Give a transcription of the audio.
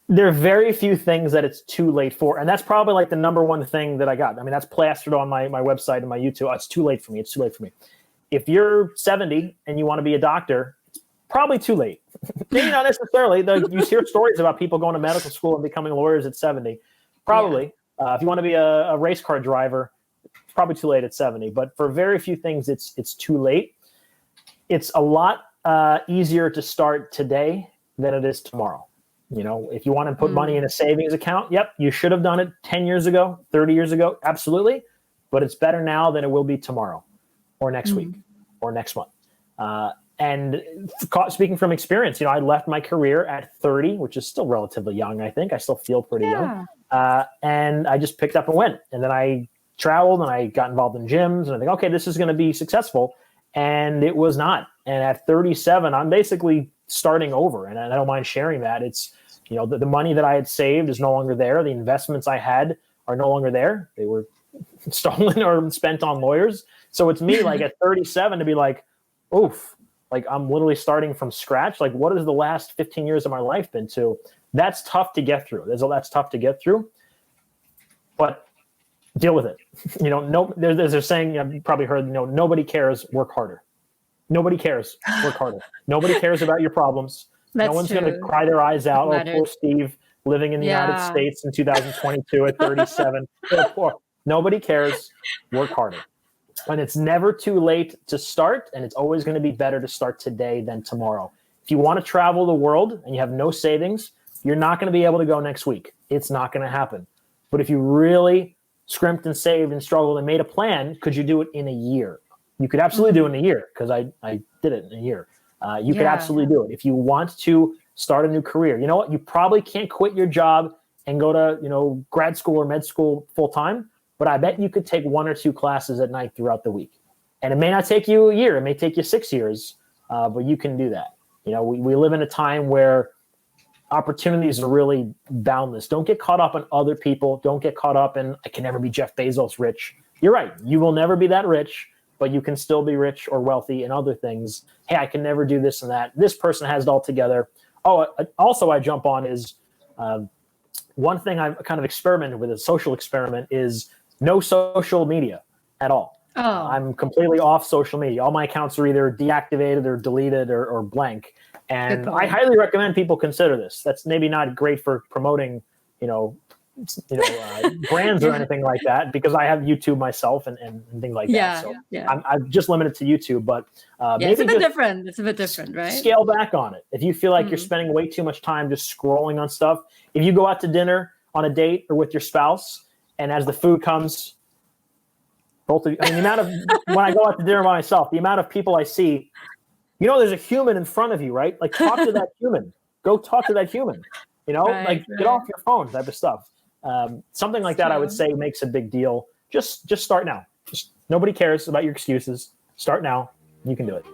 There are very few things that it's too late for. And that's probably like the number one thing that I got. I mean, that's plastered on my website and my YouTube. Oh, it's too late for me. It's too late for me. If you're 70 and you want to be a doctor, it's probably too late. Maybe not necessarily. You hear stories about people going to medical school and becoming lawyers at 70. Probably. Yeah. If you want to be a race car driver, it's probably too late at 70. But for very few things, it's too late. It's a lot easier to start today than it is tomorrow. You know, if you want to put money in a savings account, yep, you should have done it 10 years ago, 30 years ago. Absolutely. But it's better now than it will be tomorrow or next week or next month. And speaking from experience, you know, I left my career at 30, which is still relatively young, I think. I still feel pretty young. And I just picked up and went. And then I traveled and I got involved in gyms. And I think, okay, this is going to be successful. And it was not. And at 37, I'm basically starting over. And I don't mind sharing that. It's, you know, the money that I had saved is no longer there. The investments I had are no longer there. They were stolen or spent on lawyers. So it's me like at 37 to be like, oof, like I'm literally starting from scratch. Like what has the last 15 years of my life been to? That's tough to get through. That's tough to get through, but deal with it. You know, there's a saying, you probably heard, you know, nobody cares, work harder. Nobody cares, work harder. Nobody cares about your problems. No one's going to cry their eyes out. Oh, poor Steve living in the United States in 2022 at 37. Nobody cares, work harder. And it's never too late to start, and it's always going to be better to start today than tomorrow. If you want to travel the world and you have no savings, you're not going to be able to go next week. It's not going to happen. But if you really scrimped and saved and struggled and made a plan, could you do it in a year? You could absolutely do it in a year because I did it in a year. You could absolutely do it. If you want to start a new career, you know what? You probably can't quit your job and go to, you know, grad school or med school full time. But I bet you could take 1 or 2 classes at night throughout the week. And it may not take you a year. It may take you 6 years, but you can do that. You know, we live in a time where opportunities are really boundless. Don't get caught up on other people. Don't get caught up in, I can never be Jeff Bezos rich. You're right. You will never be that rich, but you can still be rich or wealthy in other things. Hey, I can never do this and that. This person has it all together. Oh, also I jump on is one thing I've kind of experimented with, a social experiment, is no social media at all. I'm completely off social media. All my accounts are either deactivated or deleted or blank. And I highly recommend people consider this. That's maybe not great for promoting, brands or anything like that, because I have YouTube myself and things like that. So I'm just limited to YouTube, but maybe it's a bit different. It's a bit different, right? Scale back on it. If you feel like you're spending way too much time just scrolling on stuff, if you go out to dinner on a date or with your spouse, and as the food comes, both of you, I mean, the amount of, when I go out to dinner by myself, the amount of people I see, you know, there's a human in front of you, right? Like talk to that human. Go talk to that human, you know, get off your phone type of stuff. Something like that, I would say, makes a big deal. Just start now. Nobody cares about your excuses. Start now. You can do it.